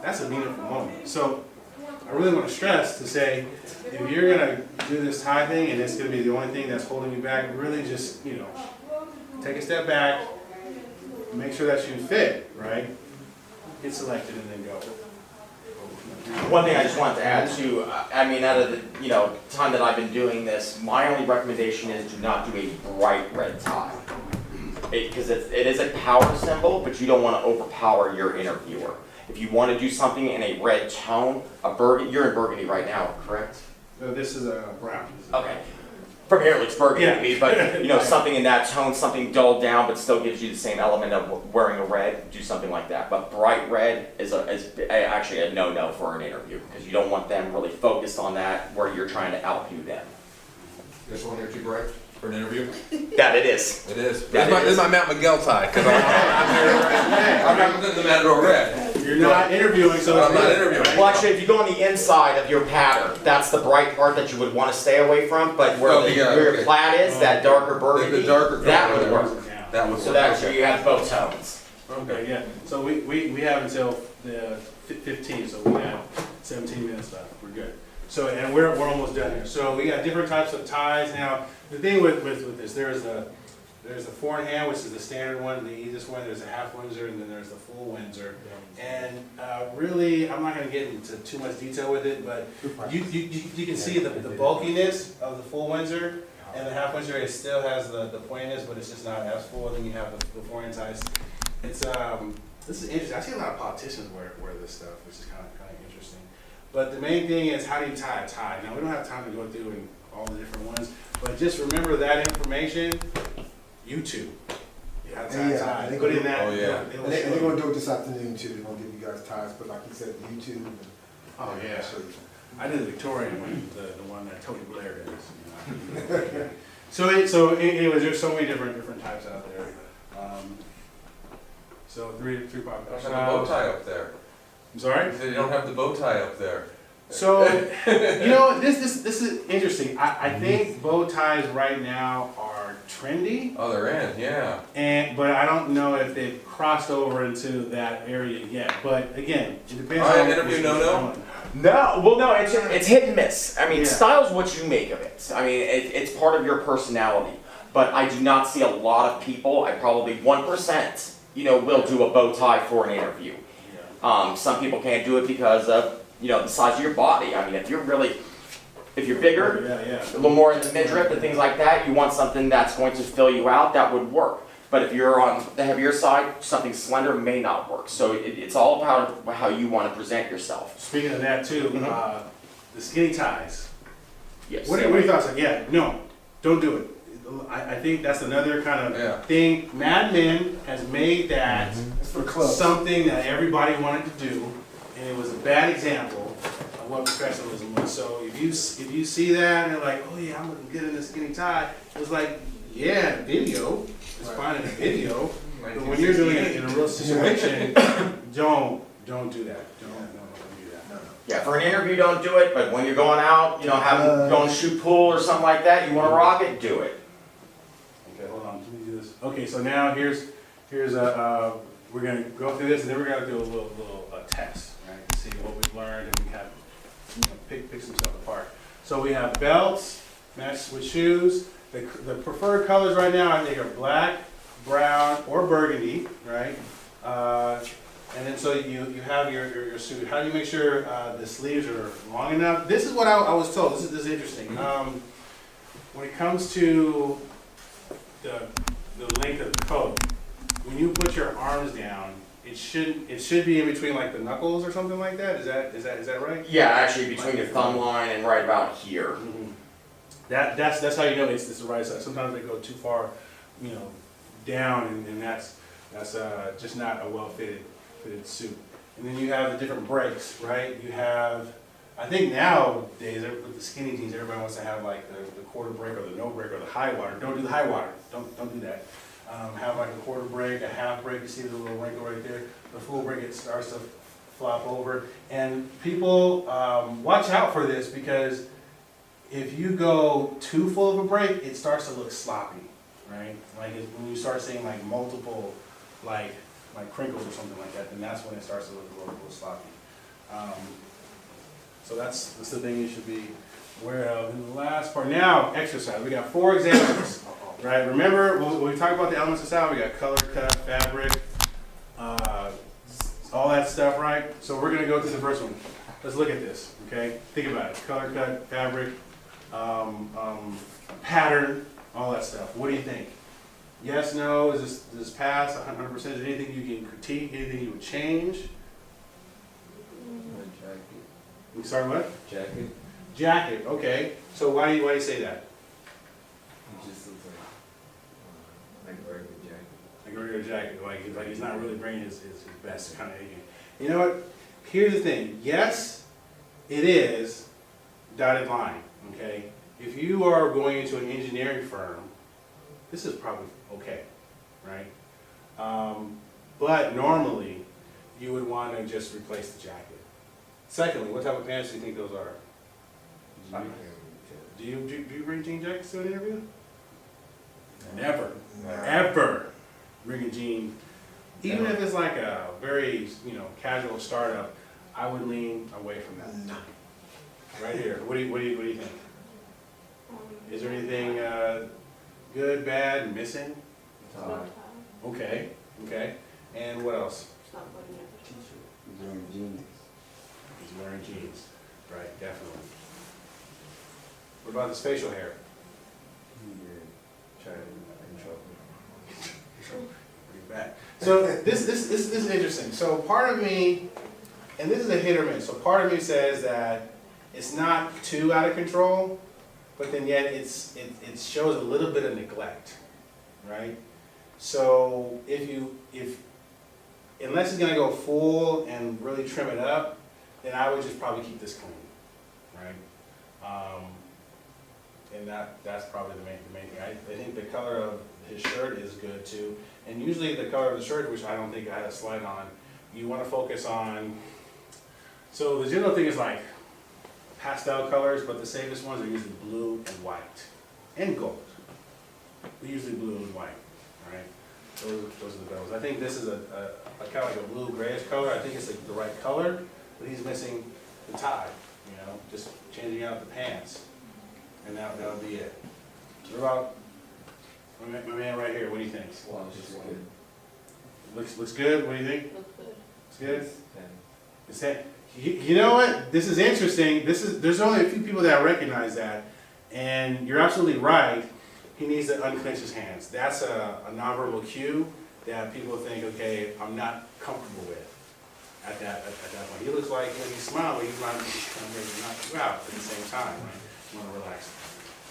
that's a meaningful moment. So I really want to stress to say, if you're gonna do this tie thing and it's gonna be the only thing that's holding you back, really just, you know, take a step back, make sure that you fit, right? Get selected and then go. One thing I just wanted to add too, I mean, out of the time that I've been doing this, my only recommendation is do not do a bright red tie. Because it is a power symbol, but you don't want to overpower your interviewer. If you want to do something in a red tone, you're in burgundy right now, correct? No, this is a brown. Okay. From here it looks burgundy to me, but Yeah. something in that tone, something dulled down, but still gives you the same element of wearing a red, do something like that. But bright red is actually a no-no for an interview, because you don't want them really focused on that where you're trying to outdo them. This one here too bright for an interview? That it is. It is. That This is. is my Mount Miguel tie, because I'm representing the Matador Red. You're not interviewing, so I'm not interviewing. Well, actually, if you go on the inside of your pattern, that's the bright part that you would want to stay away from. But where, where your plaid is, that darker burgundy, The darker that color would there. work. Yeah. That was So that's where you have both tones. Okay, yeah. So we have until the 15th, so we have 17 minutes left. We're good. So, and we're almost done here. So we got different types of ties now. The thing with this, there's the four in hand, which is the standard one, the easiest one. There's a half Windsor, and then there's the full Windsor. And really, I'm not going to get into too much detail with it, but you can see the bulkiness of the full Windsor, and the half Windsor, it still has the pointiness, but it's just not as full. And then you have the four in ties. It's this is interesting. I see a lot of politicians wear this stuff, which is kind of interesting. But the main thing is, how do you tie a tie? Now we don't have time to go through all the different ones, but just remember that information. YouTube. How to tie a tie. Put in that. Oh, yeah. It'll And show they're you. gonna do it this afternoon too, they're gonna give you guys ties, but like you said, YouTube. And, Oh yeah. so- I did the Victorian one, the one that Tony Blair does. You know. So anyways, there's so many different types out there. So three You pop. don't have the bow tie up there. I'm sorry. You said you don't have the bow tie up there. So this is interesting. I think bow ties right now are trendy, Oh, they're in, yeah. but I don't know if they've crossed over into that area yet. But again, it depends All right, on interview, which no. one. No, well, no, it's hit and miss. I mean, Yeah. style's what you make of it. I mean, it's part of your personality. But I do not see a lot of people. I probably 1%, will do a bow tie for an interview. Some people can't do it because of the size of your body. I mean, if you're bigger, Yeah. a little more in the midriff and things like that, you want something that's going to fill you out, that would work. But if you're on the heavier side, something slender may not work. So it's all about how you want to present yourself. Speaking of that too, the skinny ties. Yes. What are your thoughts on? Yeah, no, don't do it. I think that's another kind of Yeah. thing. Mad Men has made that It's for clubs. something that everybody wanted to do, and it was a bad example of what professionalism was. So if you see that and you're like, oh yeah, I'm gonna get in a skinny tie, it was like, yeah, video. It's fine in a video, but when you're doing it in a real situation, don't do that. Don't do that. Yeah, for an interview, don't do it. But when you're going out, going to shoot pool or something like that, you want to rock it, do it. Okay, hold on. Let me do this. Okay, so now here's a we're gonna go through this, and then we're gonna do a little test, right? To see what we've learned, and we have pick some stuff apart. So we have belts matched with shoes. The preferred colors right now, I think, are black, brown, or burgundy, right? And then so you have your suit. How do you make sure the sleeves are long enough? This is what I was told. This is interesting. When it comes to the length of the coat, when you put your arms down, it should be in between like the knuckles or something like that. Is that right? Yeah, actually between your thumb line and right about here. Mm-hmm. That's how you know it's the right side. Sometimes they go too far, down, and that's just not a well fitted suit. And then you have the different breaks, right? You have, I think nowadays with the skinny jeans, everybody wants to have like the quarter break or the no break or the high water. Don't do the high water. Don't do that. Have like a quarter break, a half break. You see the little wrinkle right there. The full break, it starts to flop over. And people watch out for this, because if you go too full of a break, it starts to look sloppy, right? Like when you start seeing like multiple like crinkles or something like that, then that's when it starts to look a little sloppy. So that's the thing you should be aware of. And the last part, now exercise. We got 4 examples, right? Remember when we talk about the elements of style, we got color, cut, fabric, all that stuff, right? So we're gonna go to the first one. Let's look at this, okay? Think about it. Color, cut, fabric, pattern, all that stuff. What do you think? Yes, no, does this pass 100%? Is there anything you can critique, anything you would change? We start with? Jacket. Jacket, okay. So why do you say that? It just looks like a regular jacket. Like a regular jacket, like he's not really bringing his best kind of agent. You know what? Here's the thing. Yes, it is dotted line, okay? If you are going into an engineering firm, this is probably okay, right? But normally, you would want to just replace the jacket. Secondly, what type of pants do you think those are? Do you bring jean jackets to an interview? Never, ever bring a jean. Even if it's like a very, casual startup, I would lean away from that. Right here. What do you think? Is there anything good, bad, missing? Okay. And what else? He's wearing jeans. Right, definitely. What about this facial hair? Bring back. So this is interesting. So part of me, and this is a hit or miss. So part of me says that it's not too out of control, but then yet it shows a little bit of neglect, right? So unless it's gonna go full and really trim it up, then I would just probably keep this clean, right? And that's probably the main thing. I think the color of his shirt is good too. And usually the color of the shirt, which I don't think I had a slide on, you want to focus on. So the general thing is like pastel colors, but the safest ones are usually blue and white and gold. But usually blue and white, right? Those are the colors. I think this is a kind of like a blue grayish color. I think it's the right color, but he's missing the tie. Just changing out the pants, and that'll be it. What about my man right here? What do you think? Well, it's just good. Looks good. What do you think? Looks good. It's good. It's that. You know what? This is interesting. There's only a few people that recognize that, and you're absolutely right. He needs to unclench his hands. That's a nonverbal cue that people think, okay, I'm not comfortable with at that point. He looks like when he's smiling, he's not ready to knock you out at the same time. Right? You want to relax.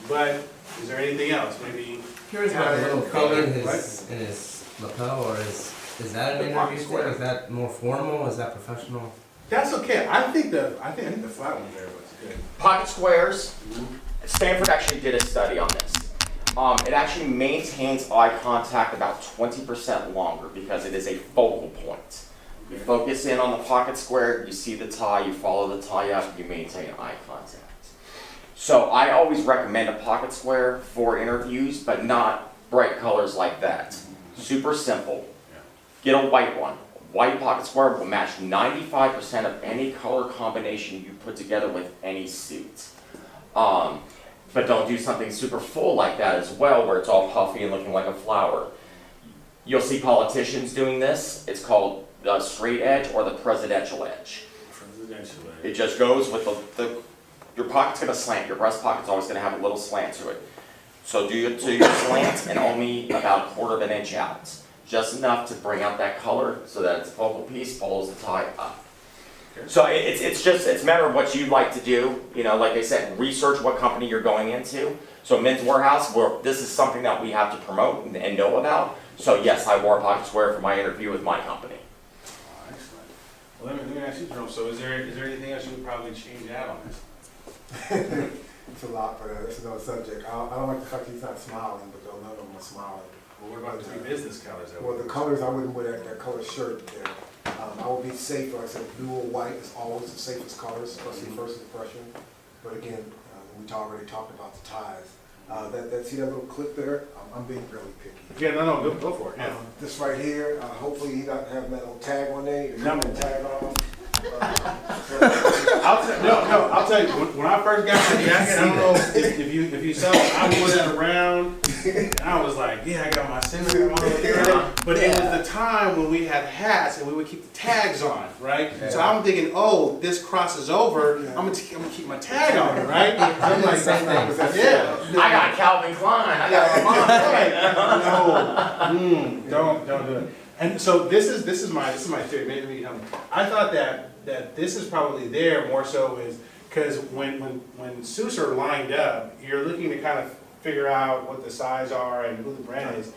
But is there anything else? Maybe Curious about the little thing in his lapel, or is that an interview thing? Is that more formal? Is that professional? that's okay. I think the flat one there was good. Pocket squares. Stanford actually did a study on this. It actually maintains eye contact about 20% longer because it is a focal point. You focus in on the pocket square, you see the tie, you follow the tie up, you maintain eye contact. So I always recommend a pocket square for interviews, but not bright colors like that. Super simple. Get a white one. White pocket square will match 95% of any color combination you put together with any suit. But don't do something super full like that as well, where it's all puffy and looking like a flower. You'll see politicians doing this. It's called the straight edge or the presidential edge. It just goes with your pocket's gonna slant. Your breast pocket's always gonna have a little slant to it. So do your slant and only about 1/4 of an inch out. Just enough to bring out that color so that its focal piece follows the tie up. So it's a matter of what you'd like to do. Like I said, research what company you're going into. So Men's Warehouse, this is something that we have to promote and know about. So yes, I wore a pocket square for my interview with my company. Excellent. Well, let me ask you, Jerome. So is there anything else you would probably change out on this? It's a lot, but it's another subject. I don't like the fact he's not smiling, but none of them are smiling. Well, what about the 3 business colors? Well, the colors, I wouldn't wear that color shirt there. I would be safe, like I said, blue or white is always the safest colors, especially first impression. But again, we already talked about the ties. See that little clip there? I'm being really picky. Yeah, no, go for it. Yeah. This right here, hopefully he doesn't have that little tag on there. Number tag on. I'll tell you, when I first got my jacket, I don't know if you saw it, I wore that around, and I was like, yeah, I got my senator on there. But it was the time when we had hats and we would keep the tags on, right? So I'm thinking, oh, this crosses over, I'm gonna keep my tag on, right? I'm like, Same thing. yeah. I got Calvin Klein, I got Armani. No, don't do it. And so this is my theory. Maybe I thought that this is probably there more so is because when suits are lined up, you're looking to kind of figure out what the size are and who the brand is.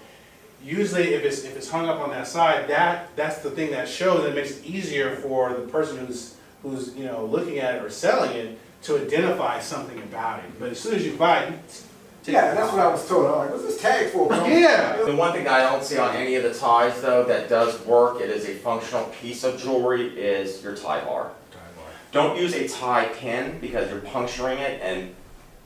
Usually, if it's hung up on that side, that's the thing that shows that makes it easier for the person who's looking at it or selling it to identify something about it. But as soon as you buy it, Yeah, that's what I was told. I'm like, what's this tag for? yeah. The one thing that I don't see on any of the ties though that does work, it is a functional piece of jewelry, is your tie bar. Don't use a tie pin because you're puncturing it, and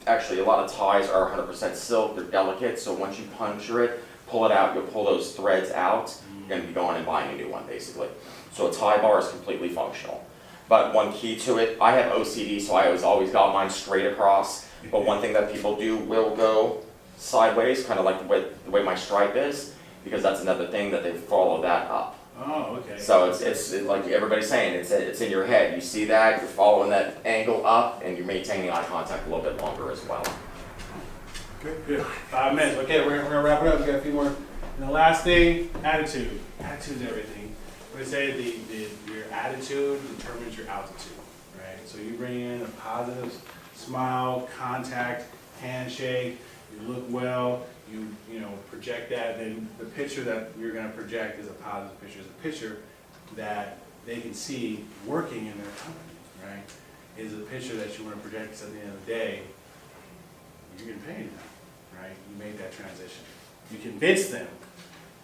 actually a lot of ties are 100% silk, they're delicate, so once you puncture it, pull it out, you'll pull those threads out, you're going to be going and buying a new one basically. So a tie bar is completely functional. But one key to it, I have OCD, so I always got mine straight across. But one thing that people do will go sideways, kind of like the way my stripe is, because that's another thing that they follow that up. Oh, okay. So it's like everybody's saying, it's in your head. You see that, you're following that angle up, and you're maintaining eye contact a little bit longer as well. Good. 5 minutes. Okay, we're gonna wrap it up. We got a few more. And the last thing, attitude. Attitude's everything. We say your attitude determines your altitude, right? So you bring in a positive smile, contact, handshake, you look well, you project that, then the picture that you're going to project is a positive picture, is a picture that they can see working in their company, right? Is a picture that you want to project, because at the end of the day, you're getting paid now, right? You made that transition. You convince them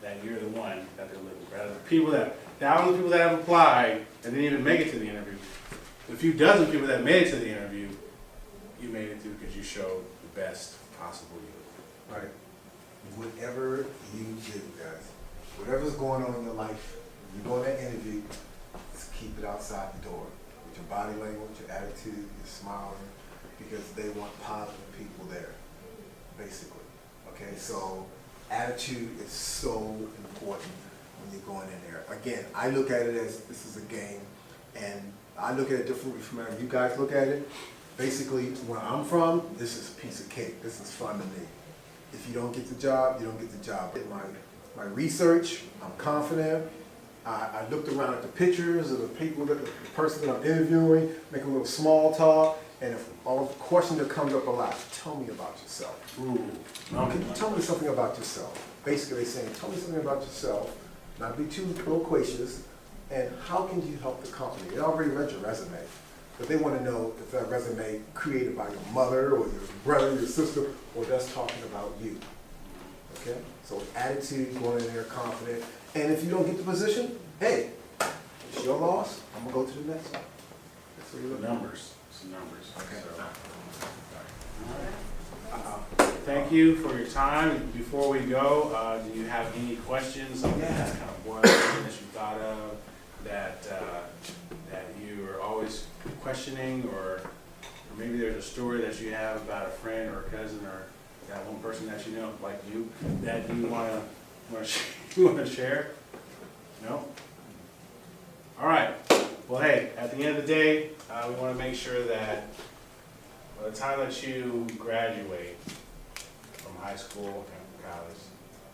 that you're the one that they're looking for. Rather than people that, thousands of people that have applied and didn't even make it to the interview, the few dozen people that made it to the interview, you made it through because you showed the best possible you. Right. Whatever you do, guys, whatever's going on in your life, when you go in that interview, just keep it outside the door. With your body language, your attitude, your smiling, because they want positive people there, basically. Okay, so attitude is so important when you're going in there. Again, I look at it as this is a game, and I look at it differently from how you guys look at it. Basically, where I'm from, this is a piece of cake. This is fun to me. If you don't get the job, you don't get the job. In my research, I'm confident. I looked around at the pictures of the people, the person that I'm interviewing, make a little small talk, and if all the question that comes up a lot, tell me about yourself. Ooh. Can you tell me something about yourself? Basically, they're saying, tell me something about yourself, not be too loquacious, and how can you help the company? They already read your resume. But they want to know if that resume created by your mother or your brother, your sister, or that's talking about you. Okay? So attitude, going in there confident. And if you don't get the position, hey, it's your loss. I'm going to go to the next one. That's what you're looking at. Numbers. Some numbers. Okay. So, thank you for your time. Before we go, do you have any questions? Something that's kind of one thing that you thought of that you are always questioning, or maybe there's a story that you have about a friend or a cousin or that one person that you know, like you, that you want to share? No? All right. Well, hey, at the end of the day, we want to make sure that by the time that you graduate from high school and from college,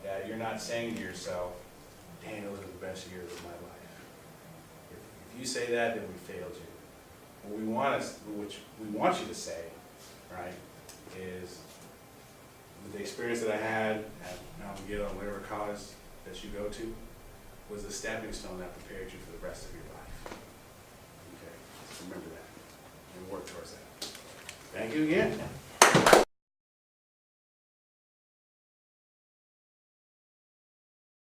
that you're not saying to yourself, dang, those are the best years of my life. If you say that, then we failed you. What we want you to say, right, is the experience that I had at Mount Gilead, whatever college that you go to, was a stepping stone that prepared you for the rest of your life. Okay, remember that and work towards that. Thank you again.